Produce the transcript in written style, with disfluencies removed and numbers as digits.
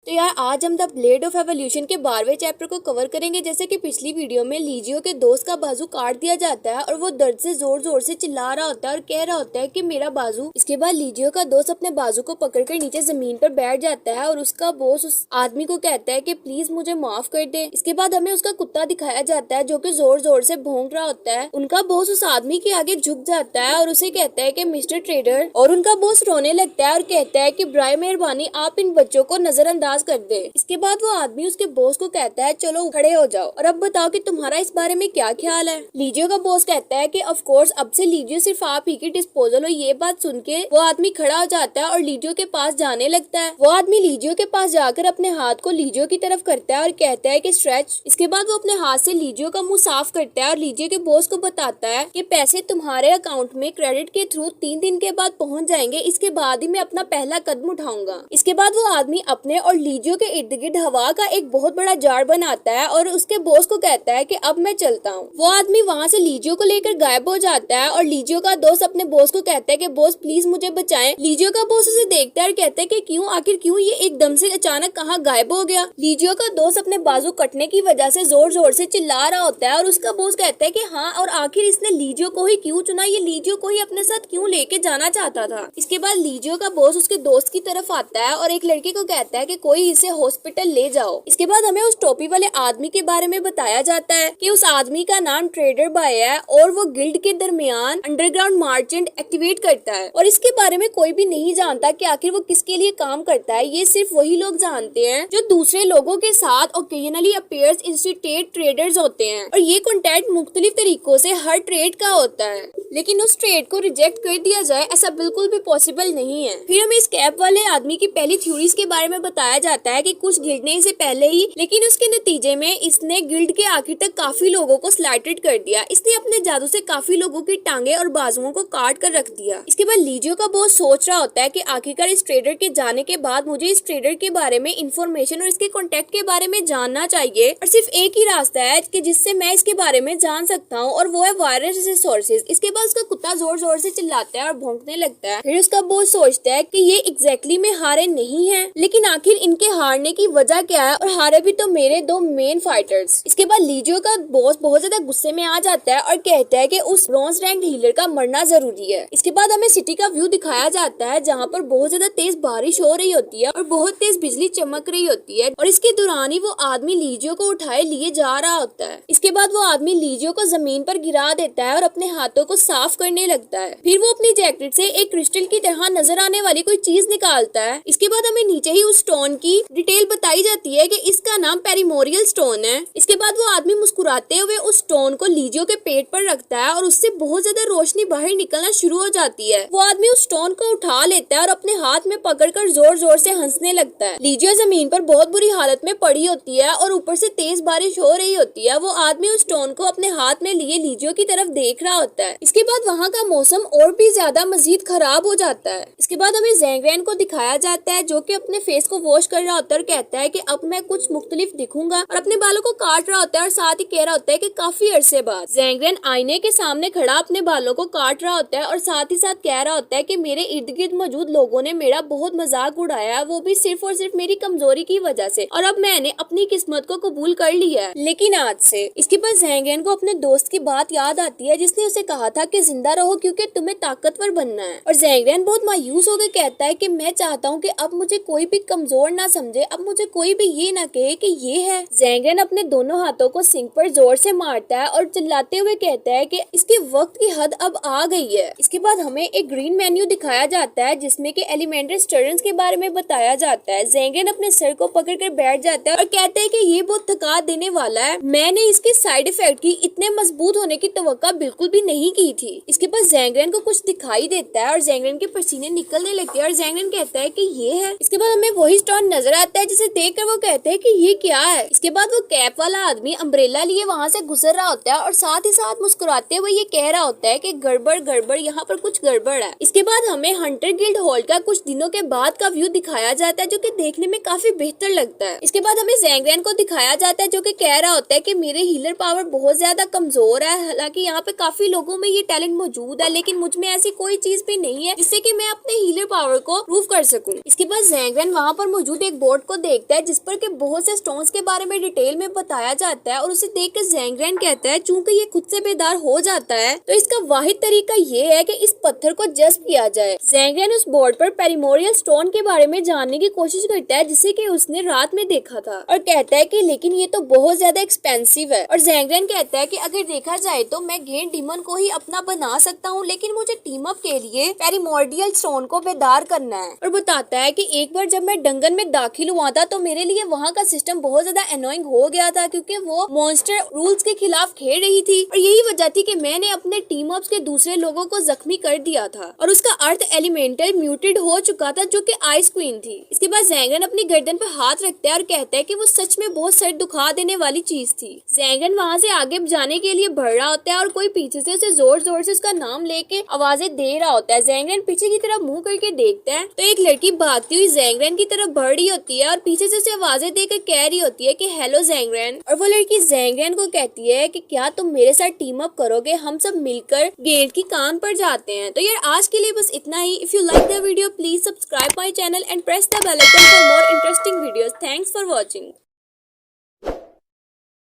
तो यार आज हम द ब्लेड ऑफ एवोल्यूशन के 12वें चैप्टर को कवर करेंगे। जैसे कि पिछली वीडियो में लीजियो के दोस्त का बाजू काट दिया जाता है और वो दर्द से जोर जोर से चिल्ला रहा होता है और कह रहा होता है कि मेरा बाजू। इसके बाद लीजियो का दोस्त अपने बाजू को पकड़कर नीचे जमीन पर बैठ जाता है और उसका बॉस उस आदमी को कहता है कि प्लीज मुझे माफ कर दे। इसके बाद हमें उसका कुत्ता दिखाया जाता है जो कि जोर जोर से भौंक रहा होता है। उनका बॉस उस आदमी के आगे झुक जाता है और उसे कहता है कि मिस्टर ट्रेडर, और उनका बॉस रोने लगता है और कहता है कि बराए मेहरबानी आप इन बच्चों को नजरअंदाज कर दे। इसके बाद वो आदमी उसके बॉस को कहता है चलो खड़े हो जाओ और अब बताओ कि तुम्हारा इस बारे में क्या ख्याल है। लीजियो का बॉस कहता है कि ऑफ कोर्स अब से लीजियो सिर्फ आप ही की डिस्पोजल हो। ये बात सुन के वो आदमी खड़ा हो जाता है और लीजियो के पास जाने लगता है। वो आदमी लीजियो के पास जाकर अपने हाथ को लीजियो की तरफ करता है और कहता है कि स्ट्रेच। इसके बाद वो अपने हाथ से लीजियो का मुंह साफ करता है और लीजियो के बॉस को बताता है कि पैसे तुम्हारे अकाउंट में क्रेडिट के थ्रू 3 दिन के बाद पहुंच जाएंगे। इसके बाद ही मैं अपना पहला कदम उठाऊंगा। इसके बाद वो आदमी अपने और लीजियो के इर्द गिर्द हवा का एक बहुत बड़ा जार बनाता है और उसके बॉस को कहता है कि अब मैं चलता हूँ। वो आदमी वहाँ से लीजियो को लेकर गायब हो जाता है और लीजियो का दोस्त अपने बॉस को कहता है कि बॉस प्लीज मुझे बचाएं। लीजियो का बॉस उसे देखता है और कहता है कि क्यों, आखिर क्यों ये एकदम से अचानक कहाँ गायब हो गया। लीजियो का दोस्त अपने बाजू कटने की वजह से जोर जोर से चिल्ला रहा होता है और उसका बॉस कहता है कि हाँ, और आखिर इसने लीजियो को ही क्यों चुना, ये लीजियो को ही अपने साथ क्यों लेके जाना चाहता था। इसके बाद लीजियो का बॉस उसके दोस्त की तरफ आता है और एक लड़के को कहता है कि कोई इसे हॉस्पिटल ले जाओ। इसके बाद हमें उस टोपी वाले आदमी के बारे में बताया जाता है कि उस आदमी का नाम ट्रेडर बॉय है और वो गिल्ड के दरमियान अंडरग्राउंड मार्चेंट एक्टिवेट करता है और इसके बारे में कोई भी नहीं जानता कि आखिर वो किसके लिए काम करता है। ये सिर्फ वही लोग जानते हैं जो दूसरे लोगों के साथ ओकेजनली अपीयर्स इंस्टीट्यूट ट्रेडर्स होते हैं और ये कॉन्टैक्ट मुख्तलिफ तरीकों से हर ट्रेड का होता है, लेकिन उस ट्रेड को रिजेक्ट कर दिया जाए ऐसा बिल्कुल भी पॉसिबल नहीं है। फिर हमें इस कैप वाले आदमी की पहली थ्योरीज के बारे में बताया जाता है कि कुछ गिल्ड ने इसे पहले ही, लेकिन उसके नतीजे में इसने गिल्ड के आखिर तक काफी लोगों को स्लाइटेड कर दिया। इसने अपने जादू से काफी लोगों की टांगे और बाजुओं को काट कर रख दिया। इसके बाद लीजियो का बॉस सोच रहा होता है कि आखिरकार इस ट्रेडर के जाने के बाद मुझे इस ट्रेडर के बारे में इंफॉर्मेशन और इसके कॉन्टेक्ट के बारे में जानना चाहिए और सिर्फ एक ही रास्ता है कि जिससे मैं इसके बारे में जान सकता हूँ और वो है वायरस रिसोर्सेज। इसके बाद उसका कुत्ता जोर जोर से चिल्लाता है और भौंकने लगता है। फिर उसका बॉस सोचता है कि ये एग्जैक्टली में हारे नहीं है, लेकिन आखिर इनके हारने की वजह क्या है और हारे भी तो मेरे दो मेन फाइटर्स। इसके बाद लीजियो का बॉस बहुत ज्यादा गुस्से में आ जाता है और कहता है कि उस ब्रॉन्ज रैंक हीलर का मरना जरूरी है। इसके बाद हमें सिटी का व्यू दिखाया जाता है जहाँ पर बहुत ज्यादा तेज बारिश हो रही होती है और बहुत तेज बिजली चमक रही होती है और इसके दौरान ही वो आदमी लीजियो को उठाए लिए जा रहा होता है। इसके बाद वो आदमी लीजियो को जमीन पर गिरा देता है और अपने हाथों को साफ करने लगता है। फिर वो अपनी जैकेट से एक क्रिस्टल की तरह नजर आने वाली कोई चीज निकालता है। इसके बाद हमें नीचे ही उस स्टोन की डिटेल बताई जाती है कि इसका नाम पेरीमोरियल स्टोन है। इसके बाद वो आदमी मुस्कुराते हुए उस स्टोन को लीजियो के पेट पर रखता है और उससे बहुत ज्यादा रोशनी बाहर निकलना शुरू हो जाती है। वो आदमी उस स्टोन को उठा लेता है और अपने हाथ में पकड़कर जोर जोर से हंसने लगता है। लीजियो जमीन पर बहुत बुरी हालत में पड़ी होती है और ऊपर से तेज बारिश हो रही होती है। वो आदमी उस स्टोन को अपने हाथ में लिए लीजियो की तरफ देख रहा होता है। इसके बाद वहाँ का मौसम और भी ज्यादा मजीद खराब हो जाता है। इसके बाद हमें ज़ैंगरेन को दिखाया जाता है जो कि अपने फेस को वॉश कर रहा होता है और कहता है कि अब मैं कुछ मुख्तलिफ दिखूंगा और अपने बालों को काट रहा होता है और साथ ही कह रहा होता है कि काफी अरसे बाद। ज़ैंगरेन आईने के सामने खड़ा अपने बालों को काट रहा होता है और साथ ही साथ कह रहा होता है कि मेरे इर्द गिर्द मौजूद लोगों ने मेरा बहुत मजाक उड़ाया, वो भी सिर्फ और सिर्फ मेरी कमजोरी की वजह से, और अब मैंने अपनी किस्मत को कबूल कर लिया है, लेकिन आज से। इसके बाद ज़ैंगरेन को अपने दोस्त की बात याद आती है जिसने उसे कहा था कि जिंदा रहो क्योंकि तुम्हें ताकतवर बनना है, और ज़ैंगरेन बहुत मायूस होकर कहता है कि मैं चाहता हूँ कि अब मुझे कोई भी कमजोर ना समझे, अब मुझे कोई भी ये ना कहे कि ये है। ज़ैंगरेन अपने दोनों हाथों को सिंक पर जोर से मारता है और चिल्लाते हुए कहता है कि इसके वक्त की हद अब आ गई है। इसके बाद हमें एक ग्रीन मेन्यू दिखाया जाता है जिसमें कि एलिमेंटरी स्टरेंस के बारे में बताया जाता है। ज़ैंगरेन अपने सर को पकड़कर बैठ जाता है और कहता है कि ये बहुत थका देने वाला है, मैंने इसके साइड इफेक्ट की इतने मजबूत होने की तवक्का बिल्कुल भी नहीं की थी। इसके बाद ज़ैंगरेन को कुछ दिखाई देता है और ज़ैंगरेन के पसीने निकलने लगते हैं और ज़ैंगरेन कहता है कि ये है। इसके बाद हमें वही स्टोन नजर आता है जिसे देखकर वो कहते हैं कि ये क्या है। इसके बाद वो कैप वाला आदमी अम्ब्रेला लिए वहाँ से गुजर रहा होता है और साथ ही साथ मुस्कुराते हुए ये कह रहा होता है कि गड़बड़ गड़बड़, यहाँ पर कुछ गड़बड़ है। इसके बाद हमें हंटर गिल्ड हॉल का कुछ दिनों के बाद का व्यू दिखाया जाता है जो कि देखने में काफी बेहतर लगता है। इसके बाद हमें ज़ैंगरेन को दिखाया जाता है जो कि कह रहा होता है कि मेरे हीलर पावर बहुत ज्यादा कमजोर है, हालांकि यहाँ पे काफी लोगों में ये टैलेंट मौजूद है, लेकिन मुझ में ऐसी कोई चीज भी नहीं है जिससे कि मैं अपने हीलर पावर को प्रूव कर सकूं। इसके बाद ज़ैंगरेन वहाँ पर मौजूद मौजूद एक बोर्ड को देखता है जिस पर के बहुत से स्टोन्स के बारे में डिटेल में बताया जाता है और उसे देख कर ज़ैंग कहता है चूंकि ये खुद से बेदार हो जाता है तो इसका वाहिद तरीका ये है कि इस पत्थर को जज्ब किया जाए। ज़ैंग उस बोर्ड पर पेरिमोरियल स्टोन के बारे में जानने की कोशिश करता है जिसे कि उसने रात में देखा था और कहता है कि लेकिन ये तो बहुत ज्यादा एक्सपेंसिव है। और ज़ैंग कहता है कि अगर देखा जाए तो मैं गेंट डीमन को ही अपना बना सकता हूँ, लेकिन मुझे टीम अप के लिए पेरिमोर्डियल स्टोन को बेदार करना है। और बताता है कि एक बार जब मैं डंगन में दाखिल हुआ था तो मेरे लिए वहाँ का सिस्टम बहुत ज्यादा एनोइंग हो गया था क्योंकि वो मॉन्स्टर रूल्स के खिलाफ खेल रही थी और यही वजह थी कि मैंने अपने टीम अप्स के दूसरे लोगों को जख्मी कर दिया था और उसका अर्थ एलिमेंटल म्यूटेड हो चुका था जो कि आइस क्वीन थी। इसके बाद ज़ैंगन अपनी गर्दन पर हाथ रखता है और कहता है कि वो सच में बहुत सर दुखा देने वाली चीज थी। ज़ैंगन वहाँ से आगे जाने के लिए बढ़ रहा होता है और कोई पीछे से उसे जोर जोर से उसका नाम लेके आवाजें दे रहा होता है। ज़ैंगन पीछे की तरफ मुंह करके देखता है तो एक लड़की भागती हुई ज़ैंगन की तरफ बढ़ रही होती है और पीछे से उसे आवाजें देकर कह रही होती है कि हेलो ज़ैंगन। और वो लड़की ज़ैंगन को कहती है कि क्या तुम मेरे साथ टीम अप करोगे, हम सब मिलकर गेट की कान पर जाते हैं। तो यार आज के लिए बस इतना ही। If you like the video please subscribe my channel and press the bell icon for more interesting videos. Thanks for watching.